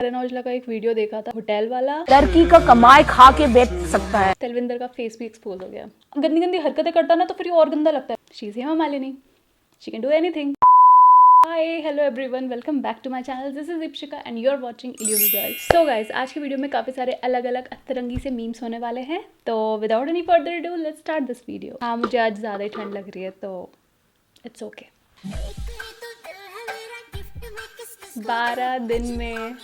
करण औजला का एक वीडियो देखा था, होटल वाला लड़की का कमाई खा के बेच सकता है। तलविंदर का फेस भी एक्सपोज हो गया। गंदी गंदी हरकतें करता ना तो फिर ये और गंदा लगता है। She is Hema Malini, she can do anything. Hi hello everyone, welcome back to my channel. This is Deepshika and you are watching Illumi girls. So guys, आज की वीडियो में काफी सारे अलग अलग अतरंगी से मीम्स होने वाले हैं, तो without any further do let's start this video. हाँ, मुझे आज ज़्यादा ही ठंड लग रही है तो इट्स ओके। 12 दिन में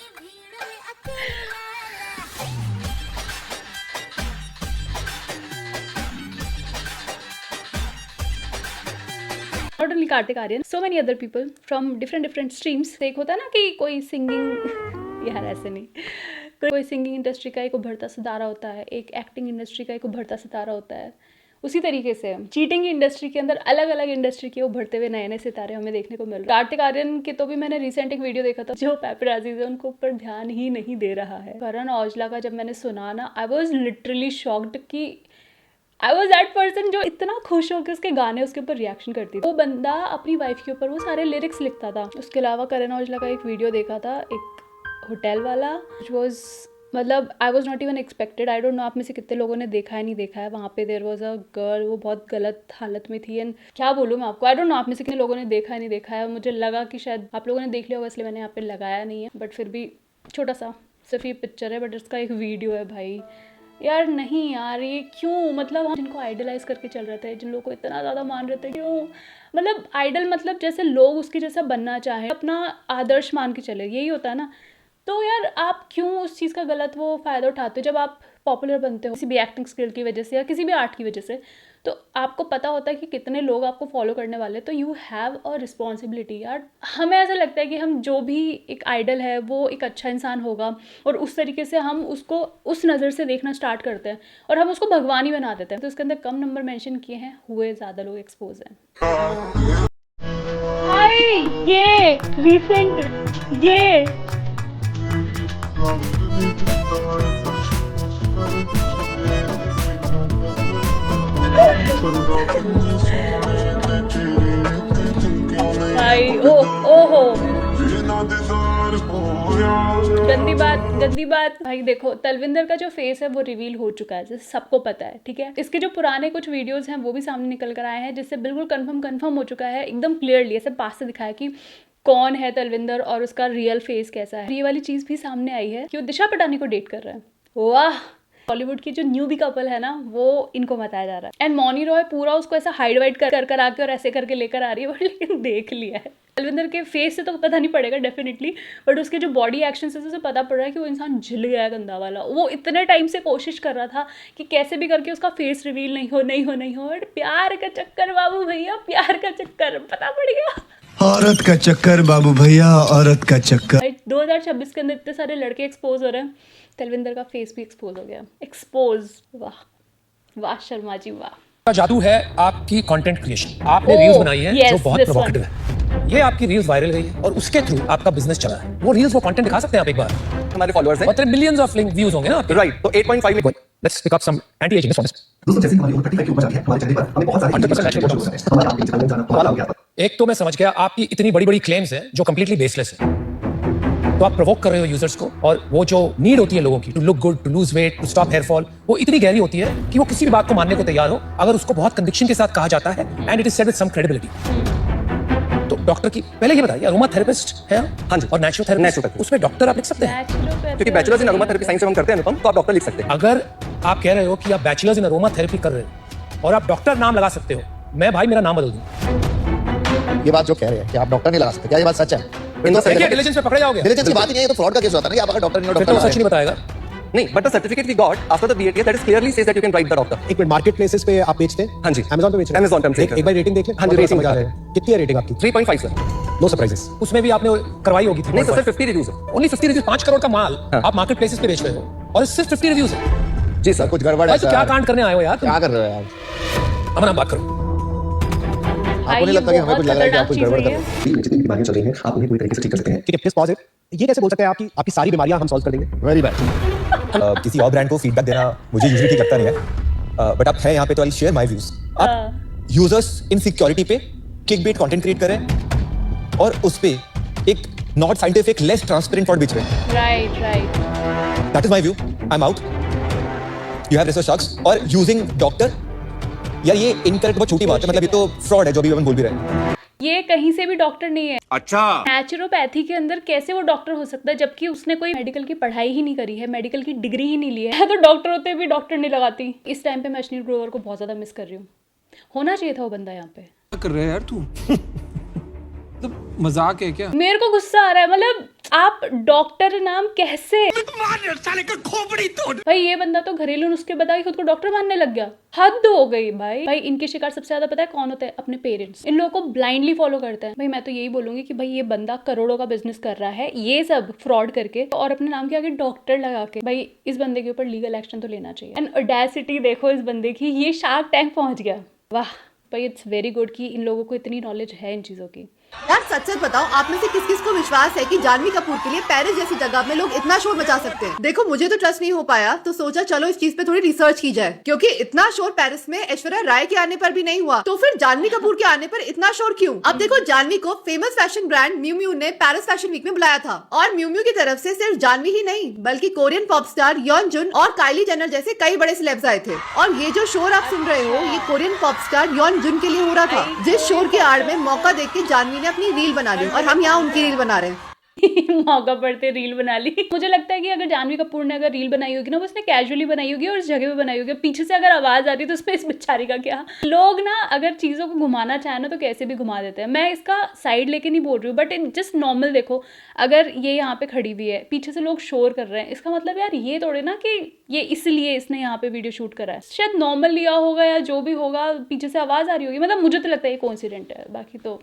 not only Kartik Aaryan, so many other people from different streams. एक होता है ना कि कोई सिंगिंग यार ऐसे नहीं, कोई सिंगिंग इंडस्ट्री का एक उभरता सितारा होता है, एक एक्टिंग इंडस्ट्री का एक उभरता सितारा होता है। उसी तरीके से चीटिंग इंडस्ट्री के अंदर अलग अलग इंडस्ट्री के उभरते हुए नए नए सितारे हमें देखने को मिल रहे हैं। कार्तिक आर्यन के तो भी मैंने रिसेंट एक वीडियो देखा था, जो पैपराजीज है उनको ऊपर ध्यान ही नहीं दे रहा है। करण औजला का जब मैंने सुना ना, आई वॉज लिटरली शॉक्ड कि आई वॉज दैट पर्सन जो इतना खुश होकर उसके गाने उसके ऊपर रिएक्शन करती थी। वो बंदा अपनी वाइफ के ऊपर वो सारे लिरिक्स लिखता था। उसके अलावा करण औजला का एक वीडियो देखा था, एक होटल वाला, विच वॉज मतलब I was not even expected. I don't no आप में से कितने लोगों ने देखा है नहीं देखा है। वहाँ पे देयर वॉज अ गर्ल, वो बहुत गलत हालत में थी। एंड क्या बोलूँ मैं आपको, आई डोंट नो आप में से कितने लोगों ने देखा है नहीं देखा है। मुझे लगा कि शायद आप लोगों ने देख लिया होगा, इसलिए मैंने यहाँ पे लगाया नहीं है। बट फिर भी छोटा सा सिर्फ ये पिक्चर है, बट इसका एक वीडियो है। भाई यार नहीं यार, ये क्यों? मतलब हम जिनको आइडलाइज करके चल रहे थे, जिन लोगों को इतना ज़्यादा मान रहे थे, क्यों? मतलब आइडल मतलब जैसे लोग उसकी जैसा बनना चाहे, अपना आदर्श मान के चले, यही होता है ना। तो यार आप क्यों उस चीज़ का गलत वो फ़ायदा उठाते हो? जब आप पॉपुलर बनते हो किसी भी एक्टिंग स्किल की वजह से या किसी भी आर्ट की वजह से, तो आपको पता होता है कि कितने लोग आपको फॉलो करने वाले, तो यू हैव अ रिस्पॉन्सिबिलिटी। यार हमें ऐसा लगता है कि हम जो भी एक आइडल है वो एक अच्छा इंसान होगा, और उस तरीके से हम उसको उस नज़र से देखना स्टार्ट करते हैं और हम उसको भगवान ही बना देते हैं। तो इसके अंदर कम नंबर मेंशन किए हैं, हुए ज़्यादा लोग एक्सपोज हैं। हाय ये रिसेंट ये भाई ओहो गंदी बात भाई। देखो, तलविंदर का जो फेस है वो रिवील हो चुका है, जैसे सबको पता है, ठीक है। इसके जो पुराने कुछ वीडियोस हैं वो भी सामने निकल कर आए हैं, जिससे बिल्कुल कंफर्म हो चुका है एकदम क्लियरली, ऐसे पास से दिखाया कि कौन है तलविंदर और उसका रियल फेस कैसा है। ये वाली चीज़ भी सामने आई है कि वो दिशा पटानी को डेट कर रहा है। वाह, बॉलीवुड की जो न्यू भी कपल है ना, वो इनको बताया जा रहा है। एंड मौनी रॉय पूरा उसको ऐसा हाइड वाइड कर आके और ऐसे करके लेकर आ रही है, बट लेकिन देख लिया है। तलविंदर के फेस से तो पता नहीं पड़ेगा डेफिनेटली, बट उसके जो बॉडी एक्शन से उसे पता पड़ रहा है कि वो इंसान झिल गया है, गंदा वाला। वो इतने टाइम से कोशिश कर रहा था कि कैसे भी करके उसका फेस रिवील नहीं हो। बट प्यार का चक्कर बाबू भैया, प्यार का चक्कर, पता पड़ गया। औरत का चक्कर बाबू भैया, औरत का चक्कर। 2026 के अंदर इतने सारे लड़के एक्सपोज हो रहे हैं, तलविंदर का फेस भी एक्सपोज हो गया। एक्सपोज, वाह वाह शर्मा जी वाह। का जादू है आपकी कंटेंट क्रिएशन। आपने रील्स बनाई है जो बहुत प्रोवोकेटिव है। ये आपकी रील्स वायरल गई है और उसके थ्रू आपका बिजनेस चला है। वो रील्स, वो कंटेंट दिखा सकते हैं आप एक बार? हमारे फॉलोअर्स हैं, मतलब मिलियंस ऑफ लिंक व्यूज होंगे ना आपके, राइट। तो 8.5 let's pick up some anti ageing for दोस्तों, जैसे हमारी उम्र 35 के ऊपर जाती है, हमारे चेहरे पर हमें बहुत सारे हमारे आप इंस्टाग्राम जाना हमारा हो गया। एक तो मैं समझ गया आपकी इतनी बड़ी क्लेम्स है जो कंप्लीटली बेसलेस है। तो आप प्रोवोक कर रहे हो यूजर्स को, और वो जो नीड होती है लोगों की to look good, to lose weight, to stop hair fall, वो इतनी गहरी होती है कि वो किसी भी बात को मानने को तैयार हो अगर उसको बहुत कन्विक्शन के साथ कहा जाता है and it is said with some credibility. तो डॉक्टर की पहले ये बताइए, अरोमा थेरेपिस्ट है? हाँ जी। और नेचुरोपैथ, उसमें डॉक्टर आप लिख सकते हैं क्योंकि bachelors in aroma therapy science से हम करते हैं अनुपम, तो आप डॉक्टर लिख सकते हैं। अगर आप कह रहे हो कि आप बैचलर्स इन अरोमा थेरेपी कर रहे हो और आप डॉक्टर नाम लगा सकते हो, मैं भाई मेरा नाम बदल दूं। ये बात जो कह रहे हैं कि आप डॉक्टर नहीं लगा सकते, क्या ये बात सच है? डिलीजेंस पे पकड़े जाओगे। डिलीजेंस की बात ही नहीं है, ये तो फ्रॉड का केस होता है ना कि आप अगर डॉक्टर नहीं हो, फिर तो डॉक्टर वो सच नहीं बताएगा। नहीं, but the certificate we got after the BATS that is clearly says that you can write the doctor. एक मिनट, मार्केट प्लेसेस पे आप बेचते हैं? हाँ जी, Amazon पे बेच रहे हैं? Amazon पे हम एक बार रेटिंग देख लें। हाँ जी, रेटिंग समझ आ रहा है। कितनी है रेटिंग आपकी? 3.5 सर। No surprises. उसमें भी आपने करवाई होगी। नहीं सर, 50 रिव्यूज है। ओनली 50 रिव्यूज, 5 करोड़ का माल हाँ। आप मार्केट प्लेसेस पे बेच रहे हो और सिर्फ 50 रिव्यूज है। जी सर, कुछ गड़बड़ है भाई तो क्या सर। कांड करने आए हो यार? क्या कर रहे हो यार? अमन, आप बात करो। आपको नहीं लगता कि हमें कुछ लग रहा है कि आप कुछ गड़बड़ कर रहे हैं? जितनी बीमारियां चल रही हैं आप उन्हें पूरी तरीके से ठीक कर सकते हैं। ठीक है, प्लीज पॉज इट। ये कैसे बोल सकते हैं आपकी सारी बीमारियां हम सॉल्व कर देंगे? Very bad. किसी और ब्रांड को फीडबैक देना मुझे यूजुअली ठीक लगता नहीं है, बट आप हैं यहाँ पे तो आई शेयर माय व्यूज। आप यूजर्स इनसिक्योरिटी पे क्लिकबेट कंटेंट क्रिएट करें और उस पे एक not scientific, less transparent fraud बेच रहे हैं. Right That is my view. I'm out. You have research sharks और using doctor. यार ये इनकरेक्ट बहुत छोटी बात है, मतलब ये तो फ्रॉड है जो अभी हम बोल भी रहे हैं. ये कहीं से भी डॉक्टर नहीं है. अच्छा, नेचुरोपैथी के अंदर कैसे वो डॉक्टर हो सकता है जबकि उसने कोई मेडिकल की पढ़ाई ही नहीं करी है, मेडिकल की डिग्री ही नहीं ली है. तो डॉक्टर होते भी डॉक्टर नहीं लगाती. इस टाइम पे मैं अश्नीर ग्रोवर को बहुत ज्यादा मिस कर रही हूँ. होना चाहिए था वो बंदा यहाँ पे. क्या कर रहे हैं यार तू? मतलब मजाक है क्या? मेरे को गुस्सा आ रहा है. मतलब आप डॉक्टर नाम कैसे? भाई ये बंदा तो घरेलू नुस्खे बता के खुद को डॉक्टर मानने लग गया. हद हो गई भाई इनके शिकार सबसे ज्यादा पता है कौन होता है? अपने पेरेंट्स. इन लोगों को ब्लाइंडली फॉलो करते हैं. भाई मैं तो यही बोलूंगी कि भाई ये बंदा करोड़ों का बिजनेस कर रहा है ये सब फ्रॉड करके और अपने नाम के आगे डॉक्टर लगा के. भाई इस बंदे के ऊपर लीगल एक्शन तो लेना चाहिए. एंड ऑडेसिटी देखो इस बंदे की, ये शार्क टैंक पहुंच गया. वाह भाई इट्स वेरी गुड कि इन लोगों को इतनी नॉलेज है इन चीजों की. यार सच सच बताओ, आप में से किस किस को विश्वास है कि जानवी कपूर के लिए पेरिस जैसी जगह में लोग इतना शोर मचा सकते हैं? देखो मुझे तो ट्रस्ट नहीं हो पाया, तो सोचा चलो इस चीज पे थोड़ी रिसर्च की जाए, क्योंकि इतना शोर पेरिस में ऐश्वर्या राय के आने पर भी नहीं हुआ, तो फिर जानवी कपूर के आने पर इतना शोर क्यों? अब देखो जानवी को famous fashion brand mu mu ने पेरिस फैशन वीक में बुलाया था और म्यू म्यू की तरफ से सिर्फ जानवी ही नहीं बल्कि कोरियन पॉप स्टार यॉन जुन और काइली जेनर जैसे कई बड़े सेलेब्स आए थे. और ये जो शोर आप सुन रहे हो ये कोरियन पॉप स्टार यॉन जुन के लिए हो रहा था, जिस शोर के आड़ में मौका देख के जानवी ने अपनी रील बना ली और हम यहाँ उनकी रील बना रहे हैं. मौका पड़ते रील बना ली. मुझे लगता है कि अगर जानवी कपूर ने अगर रील बनाई होगी ना वो उसने कैजुअली बनाई होगी और उस जगह पे बनाई होगी. पीछे से अगर आवाज आ रही है तो उसमें इस बेचारी का क्या. लोग ना अगर चीजों को घुमाना चाहे ना तो कैसे भी घुमा देते हैं. मैं इसका साइड लेके नहीं बोल रही हूँ बट जस्ट नॉर्मल देखो, अगर ये यहाँ पे खड़ी हुई है पीछे से लोग शोर कर रहे हैं, इसका मतलब यार ये थोड़े ना कि ये इसलिए इसने यहाँ पे वीडियो शूट करा है. शायद नॉर्मल लिया होगा या जो भी होगा, पीछे से आवाज आ रही होगी. मतलब मुझे तो लगता है ये कोइंसिडेंट है. बाकी तो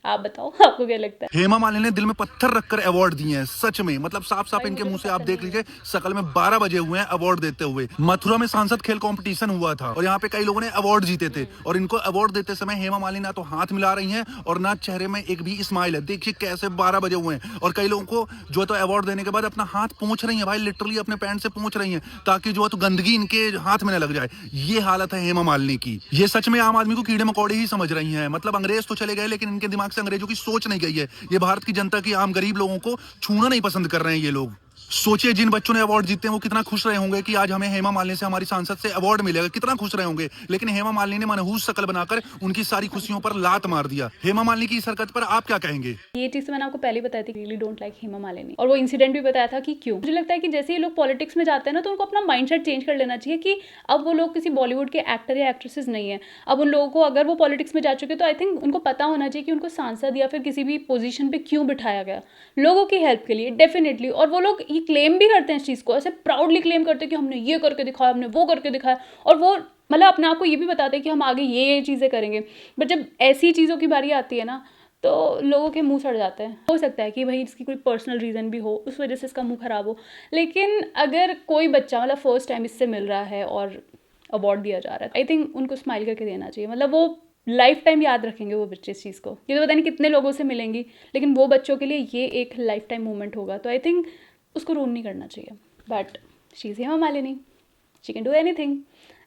आप बताओ आपको क्या लगता है? हेमा मालिनी ने दिल में पत्थर रखकर अवार्ड दिए हैं सच में. मतलब साफ साफ इनके मुंह से आप देख लीजिए, शकल में 12 बजे हुए हैं अवार्ड देते हुए. मथुरा में सांसद खेल कंपटीशन हुआ था और यहाँ पे कई लोगों ने अवार्ड जीते थे और इनको अवार्ड देते समय हेमा मालिनी ना तो हाथ मिला रही हैं और ना चेहरे में एक भी स्माइल है. देखिए कैसे 12 बजे हुए हैं और कई लोगों को जो तो अवार्ड देने के बाद अपना हाथ पोंछ रही है भाई, लिटरली अपने पैंट से पोंछ रही है ताकि जो है तो गंदगी इनके हाथ में न लग जाए. ये हालत है हेमा मालिनी की. ये सच में आम आदमी को कीड़े मकोड़े ही समझ रही है. मतलब अंग्रेज तो चले गए लेकिन इनके दिमाग से अंग्रेजों की सोच नहीं गई है. ये भारत की जनता की आम गरीब लोगों को छूना नहीं पसंद कर रहे हैं ये लोग. सोचिए जिन बच्चों ने अवार्ड जीते हैं वो कितना खुश रहे होंगे कि आज हमें हेमा मालिनी से, हमारी सांसद से अवार्ड मिलेगा. कितना खुश रहे होंगे. लेकिन हेमा मालिनी ने मनहूस शक्ल बनाकर उनकी सारी खुशियों पर लात मार दिया. हेमा मालिनी की इस हरकत पर आप क्या कहेंगे? ये चीज मैंने आपको पहले बताई थी, really don't like Hema Malini. और वो इंसिडेंट भी बताया था कि क्यों. मुझे लगता है कि जैसे ये लोग पॉलिटिक्स में जाते हैं ना तो उनको अपना माइंडसेट चेंज कर लेना चाहिए कि अब वो लोग किसी बॉलीवुड के एक्टर या एक्ट्रेसेस नहीं है. अब उन लोगों को अगर वो पॉलिटिक्स में जा चुके तो आई थिंक उनको पता होना चाहिए कि उनको सांसद या फिर किसी भी पोजीशन पे क्यों बिठाया गया. लोगों की हेल्प के लिए डेफिनेटली. और वो लोग ये क्लेम भी करते हैं इस चीज़ को, ऐसे प्राउडली क्लेम करते हैं कि हमने ये करके दिखाया, हमने वो करके दिखाया. और वो मतलब अपने आप को ये भी बताते हैं कि हम आगे ये चीज़ें करेंगे. बट जब ऐसी चीज़ों की बारी आती है ना तो लोगों के मुंह सड़ जाते हैं. हो सकता है कि भाई इसकी कोई पर्सनल रीज़न भी हो, उस वजह से इसका मुंह खराब हो. लेकिन अगर कोई बच्चा मतलब फर्स्ट टाइम इससे मिल रहा है और अवार्ड दिया जा रहा है, आई थिंक उनको स्माइल करके देना चाहिए. मतलब वो लाइफ टाइम याद रखेंगे वो बच्चे इस चीज़ को. ये तो पता नहीं कितने लोगों से मिलेंगी लेकिन वो बच्चों के लिए ये एक लाइफ टाइम मोमेंट होगा. तो आई थिंक उसको रूल नहीं करना चाहिए. But she is Hema Malini, she can do anything.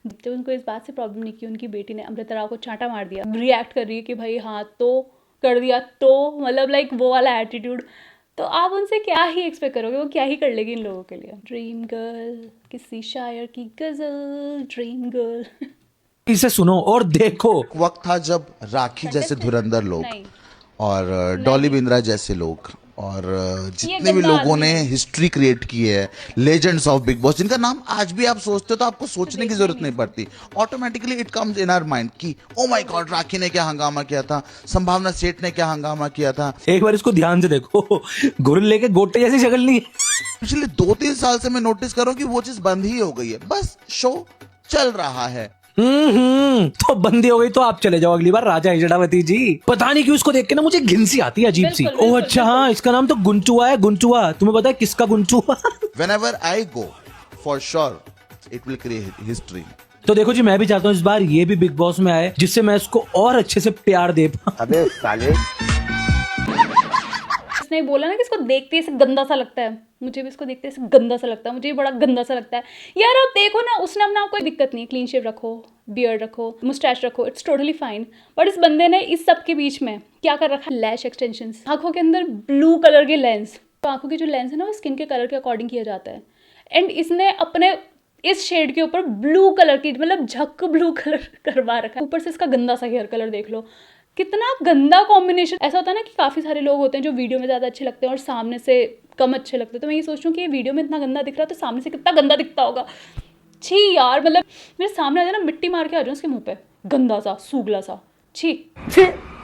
जब उनको इस बात से प्रॉब्लम नहीं की उनकी बेटी ने अमृता राव को चांटा मार दिया, रिएक्ट कर रही है कि भाई हाँ तो कर दिया तो, मतलब लाइक वो वाला एटीट्यूड. तो आप उनसे क्या ही एक्सपेक्ट करोगे, वो क्या ही कर लेगी इन लोगों के लिए. ड्रीम गर्ल, किसी शायर की गजल, ड्रीम गर्ल. इसे सुनो और देखो. वक्त था जब राखी जैसे धुरंधर लोग और डॉली बिंद्रा जैसे लोग और जितने भी लोगों ने हिस्ट्री क्रिएट की है, लेजेंड्स ऑफ बिग बॉस, जिनका नाम आज भी आप सोचते हो तो आपको सोचने की जरूरत नहीं पड़ती. Automatically it comes in our mind कि ओ माय गॉड राखी ने क्या हंगामा किया था, संभावना सेठ ने क्या हंगामा किया था. एक बार इसको ध्यान से देखो, गोरिल्ले लेके गोटे जैसी शक्ल नहीं है. पिछले 2-3 साल से मैं नोटिस कर रहा हूँ कि वो चीज बंद ही हो गई है. बस शो चल रहा है. तो बंदी हो गई तो आप चले जाओ अगली बार राजा हिजड़ावती जी. पता नहीं क्यों इसको देख के ना मुझे घिनसी आती है अजीब सी. ओह अच्छा हाँ, इसका नाम तो गुंचुआ है. गुंचुआ तुम्हें पता है किसका गुंचुआ? Whenever I go, for sure, it will create history. तो देखो जी, मैं भी चाहता हूँ इस बार ये भी बिग बॉस में आए जिससे मैं इसको और अच्छे से प्यार दे पाऊं. अबे साले, उसने बोला ना कि इसको देखते ही गंदा सा लगता है. मुझे भी इसको देखते ऐसे गंदा सा लगता है, मुझे भी बड़ा गंदा सा लगता है यार। आप देखो ना, उसने अपना कोई दिक्कत नहीं, क्लीन शेव रखो, बियर्ड रखो, मुस्टैच रखो, इट्स टोटली फाइन। बट इस बंदे ने इस सब के बीच में क्या कर रखा है, लैश एक्सटेंशंस, आंखों के अंदर ब्लू कलर के लेंस। तो आंखों की जो लेंस है ना वो स्किन के कलर के अकॉर्डिंग किया जाता है, एंड इसने अपने इस शेड के ऊपर ब्लू कलर की, मतलब झक ब्लू कलर करवा रखा है। ऊपर से इसका गंदा सा हेयर कलर देख लो, कितना गंदा कॉम्बिनेशन। ऐसा होता है ना कि काफ़ी सारे लोग होते हैं जो वीडियो में ज़्यादा अच्छे लगते हैं और सामने से कम अच्छे लगते हैं। तो मैं ये सोच रही हूँ कि ये वीडियो में इतना गंदा दिख रहा है तो सामने से कितना गंदा दिखता होगा। छी यार, मतलब मेरे सामने आ जाए ना, मिट्टी मार के आ जाऊँ उसके मुंह पे, गंदा सा सूगला सा, छी।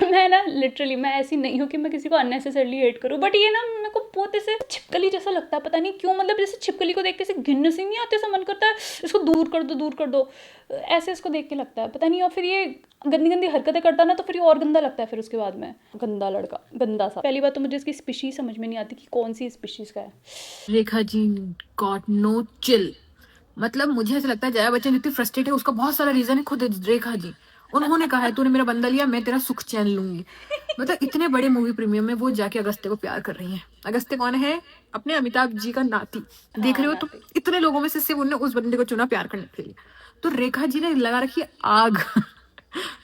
मैं ना लिटरली मैं ऐसी नहीं हूँ कि मैं किसी को अननेसेसरली हेट करूँ, बट ये ना मेरे को बहुत ऐसे छिपकली जैसा लगता है, पता नहीं क्यों। मतलब जैसे छिपकली को देख के ऐसे घिन सी नहीं आती, ऐसा मन करता है इसको दूर कर दो, दूर कर दो, ऐसे इसको देख के लगता है, पता नहीं। और फिर ये गंदी गंदी हरकतें करता ना तो फिर ये और गंदा लगता है। फिर उसके बाद में गंदा लड़का, गंदा सा। पहली बात तो मुझे इसकी स्पीशीज समझ में नहीं आती कि कौन सी स्पीशीज का है। Rekha ji got no chill. मतलब मुझे ऐसा लगता है जया बच्चन इतनी फ्रस्ट्रेटेड है, उसका बहुत सारा रीजन है खुद रेखा जी। उन्होंने कहा है तूने मेरा बंदा लिया, मैं तेरा सुख चैन लूंगी। मतलब इतने बड़े मूवी प्रीमियम में वो जाके अगस्त्य को प्यार कर रही है। अगस्त्य कौन है? अपने अमिताभ जी का नाती। देख रहे हो तुम, इतने लोगों में से सिर्फ उन्होंने उस बंदे को चुना प्यार करने के लिए। तो रेखा जी ने लगा रखी है आग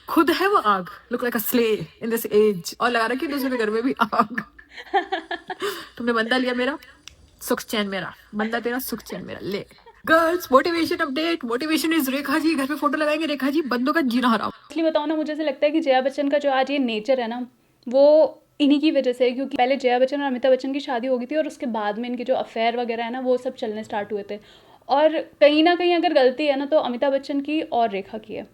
खुद है वो आग, look like a slay in this age, और लगा रखी है दूसरे के घर में भी आग। तुमने बंदा लिया मेरा, सुख चैन मेरा, बंदा तेरा, सुख चैन मेरा, ले। Girls motivation update, motivation is Rekha ji. घर पे फोटो लगाएंगे रेखा जी, बंदों का जीना हराम। इसलिए बताओ ना, मुझे ऐसा लगता है कि जया बच्चन का जो आज ये नेचर है ना, वो इन्हीं की वजह से है। क्योंकि पहले जया बच्चन और अमिताभ बच्चन की शादी हो गई थी और उसके बाद में इनके जो अफेयर वगैरह है ना वो सब चलने स्टार्ट हुए थे। और कहीं ना कहीं अगर गलती है ना तो अमिताभ बच्चन की और रेखा की है,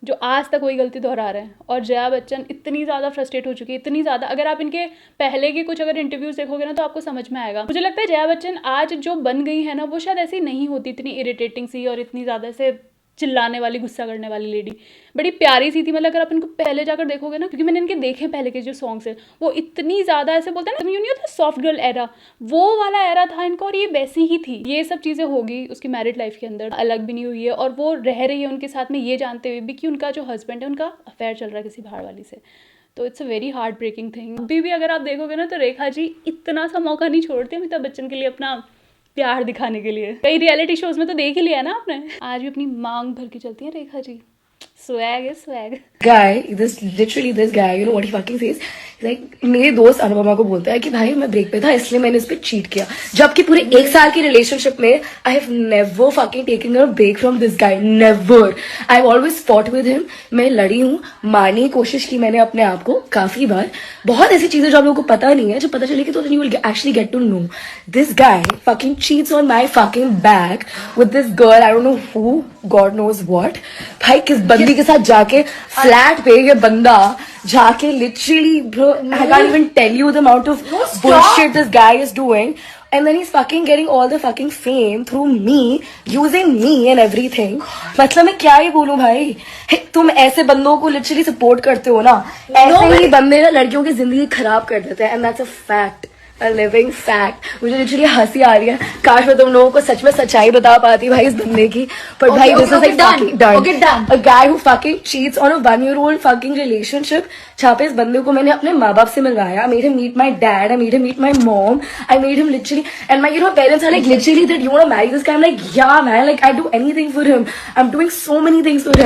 जो आज तक वही गलती दोहरा रहे हैं। और जया बच्चन इतनी ज़्यादा फ्रस्ट्रेट हो चुकी है, इतनी ज़्यादा। अगर आप इनके पहले के कुछ अगर इंटरव्यूज देखोगे ना तो आपको समझ में आएगा। मुझे लगता है जया बच्चन आज जो बन गई है ना वो शायद ऐसी नहीं होती, इतनी इरिटेटिंग सी और इतनी ज़्यादा से चिल्लाने वाली, गुस्सा करने वाली लेडी। बड़ी प्यारी सी थी। मतलब अगर आप इनको पहले जाकर देखोगे ना, क्योंकि मैंने इनके देखे पहले के जो सॉन्ग्स हैं, वो इतनी ज़्यादा ऐसे बोलते हैं ना, यू नहीं होता सॉफ्ट गर्ल एरा, वो वाला एरा था इनका, और ये वैसी ही थी। ये सब चीज़ें होगी उसकी मैरिड लाइफ के अंदर, अलग भी नहीं हुई है और वो रह रही है उनके साथ में, ये जानते हुए भी कि उनका जो हस्बैंड है उनका अफेयर चल रहा है किसी बाहर वाली से। तो it's a very heartbreaking thing. अभी भी अगर आप देखोगे ना तो रेखा जी इतना सा मौका नहीं छोड़ते अमिताभ बच्चन के लिए अपना प्यार दिखाने के लिए। कई रियलिटी शोज में तो देख ही लिया ना आपने। आज भी अपनी मांग भर के चलती है रेखा जी। स्वैग है swag. this guy, you know what he fucking says? He's like, मेरे दोस्त अनुपमा को बोलता है कि भाई मैं ब्रेक पे था इसलिए मैंने इस पे चीट किया, जबकि पूरे 1 साल की रिलेशनशिप में I have never fucking taken a break from this guy, never. I have always fought with him. मैं लड़ी हूँ, मारने की कोशिश की मैंने अपने आप को काफी बार। बहुत ऐसी चीजें जो आप लोगों को पता नहीं है, जब पता चलेगी तो you will actually get to know. This guy fucking cheats on my fucking back with this girl, I don't know who, God knows what. भाई किस बंदी के साथ जाके फ्लैट पे ये बंदा जाके literally, bro, I can't even tell you the amount of bullshit this guy is doing, and then he's fucking getting all the fucking fame through me, using me and everything. मतलब मैं क्या ही बोलूं भाई। तुम ऐसे बंदों को लिटरली सपोर्ट करते हो ना, ऐसे ही बंदे ना लड़कियों की जिंदगी खराब कर देते हैं, and that's a fact, a living fact. मुझे लिटरली हंसी आ रही है, काश मैं तुम लोगों को सच में सच्चाई बता पाती भाई इस बंदे की। पर भाई this is like fucking done. A guy who fucking cheats on a 1-year-old fucking relationship. जहाँ पे इस बंदे को मैंने अपने माँ बाप से मिलवाया, I made him meet my dad, I made him meet my mom, I made him literally, and my parents are like literally that you want to marry this guy. I'm like yeah man, like I do anything for him. I'm doing so many things for him.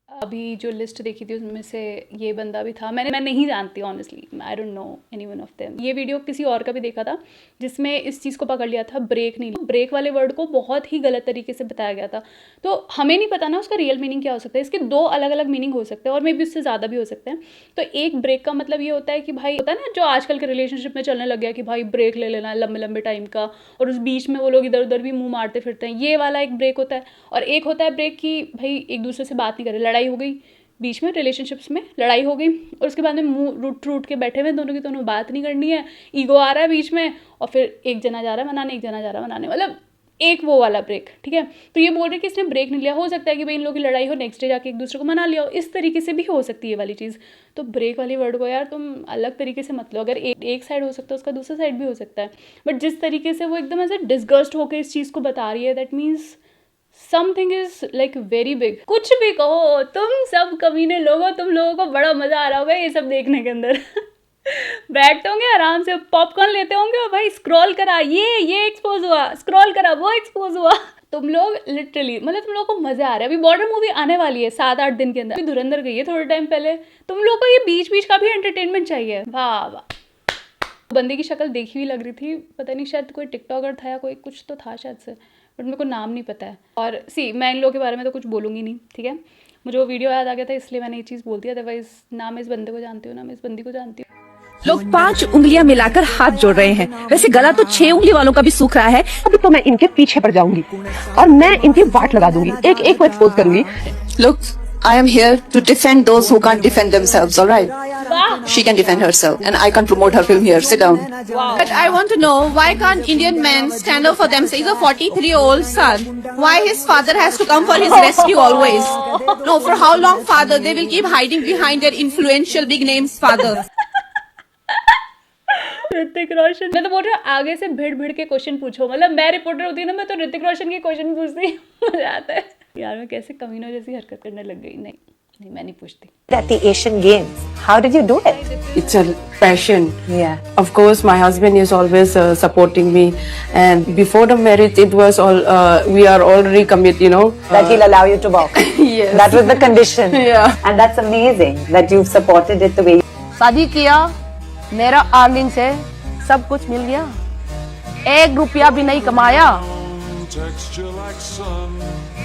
अभी जो list देखी थी उसमें से ये बंदा भी था। मैं नहीं जानती honestly, I don't no any one of them. ये वीडियो किसी और का भी देखा था जिसमें इस चीज़ को पकड़ लिया था, ब्रेक नहीं। ब्रेक वाले वर्ड को बहुत ही गलत तरीके से बताया गया था। तो हमें नहीं पता ना उसका रियल मीनिंग क्या हो सकता है। इसके 2 अलग अलग मीनिंग हो सकते हैं और मे बी उससे ज़्यादा भी हो सकते हैं। तो एक ब्रेक का मतलब ये होता है कि भाई होता है ना जो आजकल के रिलेशनशिप में चलने लग गया कि भाई ब्रेक ले लेना है लंबे लंबे टाइम का, और उस बीच में वो लोग इधर उधर भी मुँह मारते फिरते हैं, ये वाला एक ब्रेक होता है। और एक होता है ब्रेक की भाई एक दूसरे से बात नहीं करे, लड़ाई हो गई बीच में, रिलेशनशिप्स में लड़ाई हो गई और उसके बाद में मुंह रूट के बैठे हुए दोनों की दोनों बात नहीं करनी है, ईगो आ रहा है बीच में, और फिर एक जना जा रहा है मनाने, एक जना जा रहा है मनाने, मतलब एक वो वाला ब्रेक। ठीक है, तो ये बोल रहे कि इसने ब्रेक नहीं लिया। हो सकता है कि भाई इन लोगों की लड़ाई हो, नेक्स्ट डे जाके एक दूसरे को मना लिया हो, इस तरीके से भी हो सकती है ये वाली चीज़। तो ब्रेक वाली वर्ड को यार तुम अलग तरीके से मत लो। अगर एक साइड हो सकता है उसका दूसरा साइड भी हो सकता है, बट जिस तरीके से वो एकदम ऐसे डिस्गस्ट होकर इस चीज़ को बता रही है, that means something is like very big. कुछ भी कहो, तुम सब कमीने लोगो, तुम लोगों को बड़ा मजा आ रहा होगा ये सब देखने के अंदर। बैठते होंगे आराम से, पॉपकॉर्न लेते होंगे और भाई स्क्रॉल करा, ये एक्सपोज हुआ, स्क्रॉल करा, वो एक्सपोज हुआ। तुम लोग लिटरली मतलब तुम लोग को मजा आ रहा है। अभी बॉर्डर मूवी आने वाली है 7-8 दिन के अंदर, अभी धुरंधर गई है थोड़े टाइम पहले। तुम लोग को ये बीच बीच का भी एंटरटेनमेंट चाहिए। वाह वाह। बंदे की शक्ल देखी हुई लग रही थी, पता नहीं शायद कोई टिकटॉकर था या कोई कुछ तो था शायद से, बट मेरे को नाम नहीं पता है। और मैं इन लोगों के बारे में तो कुछ बोलूँगी नहीं, ठीक है। मुझे वो वीडियो याद आ गया था इसलिए मैंने ये चीज़ बोल दी, अदरवाइज ना मैं इस बंदे को जानती हूँ ना मैं इस बंदी को जानती हूँ। लोग 5 उंगलियां मिलाकर हाथ जोड़ रहे हैं, वैसे गला तो 6 उंगली वालों का भी सूख रहा है। अभी तो मैं इनके पीछे पड़ जाऊंगी और मैं इनकी वाट लगा दूंगी, एक एक को एक्सपोज करूंगी। Look, I am here to defend those who can't defend themselves, all right? She can defend herself and I can't promote her film here. Sit down. But I want to know, why can't Indian men stand up for themselves? He's a 43-year-old son. Why his father has to come for his rescue always? No, for how long father? They will keep hiding behind their influential big names father. Hrithik Roshan, मैं तो बोल रही हूँ आगे से भिड़ के question पूछो। मतलब मैं रिपोर्टर होती ना, मैं तो ऋतिक रोशन के क्वेश्चन पूछती, मजा आता है यार। मैं कैसे कमीनों जैसी हरकत करने लग गई। नहीं मैं नहीं पूछती। At the Asian Games, how did you do it? It's a passion. Yeah. Of course, my husband is always supporting me, and before the marriage, it was all we are already committed, you know. That he'll allow you to walk. Yes. That was the condition. Yeah. And that's amazing that you've supported it the way. शादी किया, मेरा Arlene से सब कुछ मिल गया, 1 रुपया भी नहीं कमाया।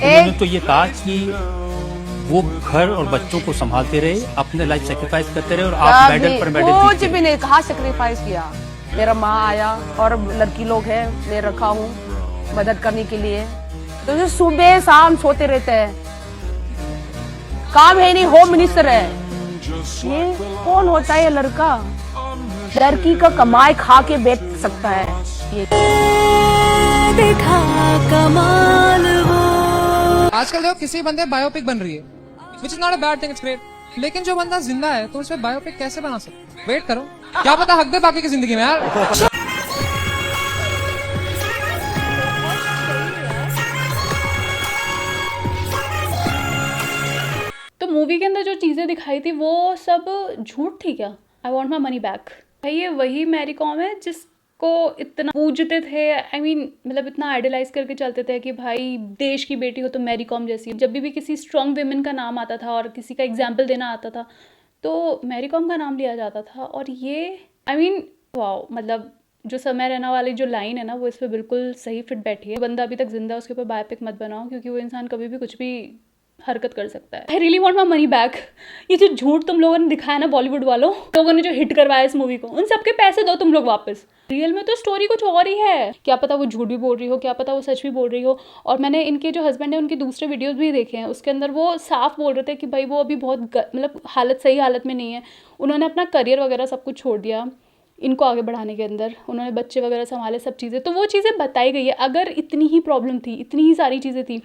उन्होंने तो ये कहा कि वो घर और बच्चों को संभालते रहे, अपने लाइफ सेक्रीफाइस करते रहे और आप मेडल पर मेडल जीतते कुछ भी नहीं कहा, सेक्रीफाइस किया। मेरा माँ आया और लड़की लोग है, मैं रखा हूँ मदद करने के लिए। तो जो सुबह शाम सोते रहते हैं, काम है नहीं, होम मिनिस्टर है। ये कौन होता है ये लड़का? लड़की का कमाई खा के बेच सकता है ये। देखा कमाल वो। आजकल देखो किसी बंदे बायोपिक बन रही है, which is not a bad thing, it's great. लेकिन जो बंदा जिंदा है तो उस पे बायोपिक कैसे बना सकते? वेट करो, क्या पता हक दे बाकी की जिंदगी में यार। तो मूवी के अंदर जो चीज़ें दिखाई थी वो सब झूठ थी क्या? I want my money back. भाई ये वही मैरी कॉम है जिसको इतना पूजते थे, I mean, मतलब इतना आइडलाइज करके चलते थे कि भाई देश की बेटी हो तो मैरी कॉम जैसी। जब भी किसी स्ट्रॉन्ग वेमेन का नाम आता था और किसी का एग्जाम्पल देना आता था तो मैरी कॉम का नाम लिया जाता था। और ये I mean, वाओ, मतलब जो समय रहना वाली जो लाइन है ना वो इस पर बिल्कुल सही फिट बैठी है। बंदा अभी तक जिंदा, उसके ऊपर बायोपिक मत बनाओ क्योंकि वो इंसान कभी भी कुछ भी हरकत कर सकता है। I really want my money back. ये जो झूठ तुम लोगों ने दिखाया ना, बॉलीवुड वालों लोगों ने जो हिट करवाया इस मूवी को, उन सबके पैसे दो तुम लोग वापस। रियल में तो स्टोरी कुछ और ही है। क्या पता वो झूठ भी बोल रही हो, क्या पता वो सच भी बोल रही हो। और मैंने इनके जो हस्बैंड है उनके दूसरे वीडियोस भी देखे हैं, उसके अंदर वो साफ बोल रहे थे कि भाई वो अभी बहुत मतलब सही हालत में नहीं है। उन्होंने अपना करियर वगैरह सब कुछ छोड़ दिया इनको आगे बढ़ाने के अंदर, उन्होंने बच्चे वगैरह संभाले, सब चीज़ें। तो वो चीज़ें बताई गई है। अगर इतनी ही प्रॉब्लम थी, इतनी ही सारी चीज़ें थी,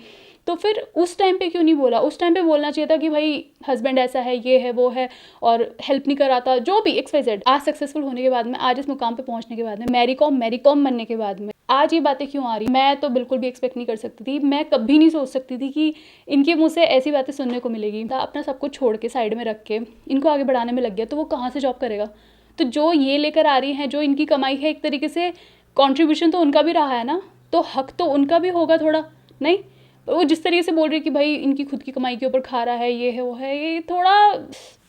तो फिर उस टाइम पे क्यों नहीं बोला? उस टाइम पे बोलना चाहिए था कि भाई हस्बैंड ऐसा है, ये है, वो है, और हेल्प नहीं कर रहा था, जो भी XYZ। आज सक्सेसफुल होने के बाद में, आज इस मुकाम पे पहुंचने के बाद में, मैरी कॉम बनने के बाद में आज ये बातें क्यों आ रही? मैं तो बिल्कुल भी एक्सपेक्ट नहीं कर सकती थी। मैं कभी नहीं सोच सकती थी कि इनके मुँह से ऐसी बातें सुनने को मिलेगी। अपना सब कुछ छोड़ के साइड में रख के इनको आगे बढ़ाने में लग गया, तो वो कहाँ से जॉब करेगा? तो जो ये लेकर आ रही हैं, जो इनकी कमाई है, एक तरीके से कंट्रीब्यूशन तो उनका भी रहा है ना, तो हक तो उनका भी होगा थोड़ा, नहीं? वो जिस तरीके से बोल रही है कि भाई इनकी खुद की कमाई के ऊपर खा रहा है, ये है, वो है, ये थोड़ा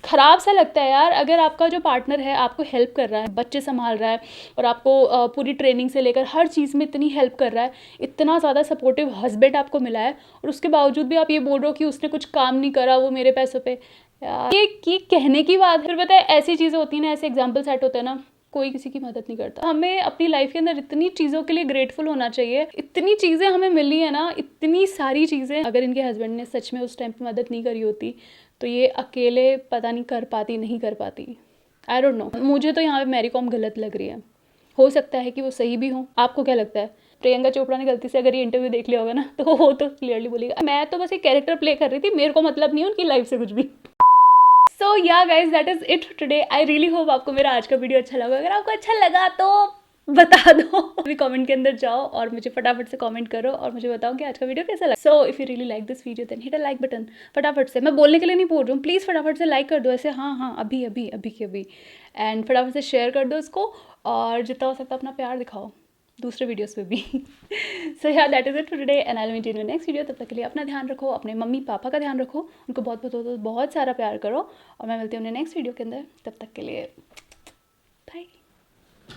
ख़राब सा लगता है यार। अगर आपका जो पार्टनर है आपको हेल्प कर रहा है, बच्चे संभाल रहा है और आपको पूरी ट्रेनिंग से लेकर हर चीज़ में इतनी हेल्प कर रहा है, इतना ज़्यादा सपोर्टिव हस्बैंड आपको मिला है, और उसके बावजूद भी आप ये बोल रहे हो कि उसने कुछ काम नहीं करा, वो मेरे पैसों पे। यार ये कहने की बात है। फिर पता है ऐसी चीज़ें होती हैं ना, ऐसे एग्जाम्पल सेट होते हैं ना, कोई किसी की मदद नहीं करता। हमें अपनी लाइफ के अंदर इतनी चीज़ों के लिए ग्रेटफुल होना चाहिए। इतनी चीज़ें हमें मिली है ना, इतनी सारी चीज़ें। अगर इनके हस्बैंड ने सच में उस टाइम पे मदद नहीं करी होती तो ये अकेले पता नहीं कर पाती, नहीं कर पाती। आई डोंट नो। मुझे तो यहाँ पे मैरी कॉम गलत लग रही है। हो सकता है कि वो सही भी हो। आपको क्या लगता है? प्रियंका चोपड़ा ने गलती से अगर ये इंटरव्यू देख लिया होगा ना तो वो तो क्लियरली बोलेगा मैं तो बस एक कैरेक्टर प्ले कर रही थी, मेरे को मतलब नहीं है उनकी लाइफ से कुछ भी। So yeah guys, that is it today. I really hope आपको मेरा आज का वीडियो अच्छा लगा। अगर आपको अच्छा लगा तो बता दो। अभी कमेंट के अंदर जाओ और मुझे फटाफट से कमेंट करो और मुझे बताओ कि आज का वीडियो कैसा लगा। So if you really like this video then hit a like button. फटाफट से, मैं बोलने के लिए नहीं बोल रही हूँ, प्लीज़ फटाफट से लाइक कर दो ऐसे, हाँ अभी अभी अभी के अभी। एंड फटाफट से शेयर कर दो इसको और जितना हो सकता है अपना प्यार दिखाओ दूसरे वीडियोस पे भी। So yeah that is it for today and I will meet in next video. तब तक के लिए अपना ध्यान रखो, अपने मम्मी पापा का ध्यान रखो, उनको बहुत बहुत बहुत सारा प्यार करो और मैं मिलती हूँ उन्हें नेक्स्ट वीडियो के अंदर। तब तक के लिए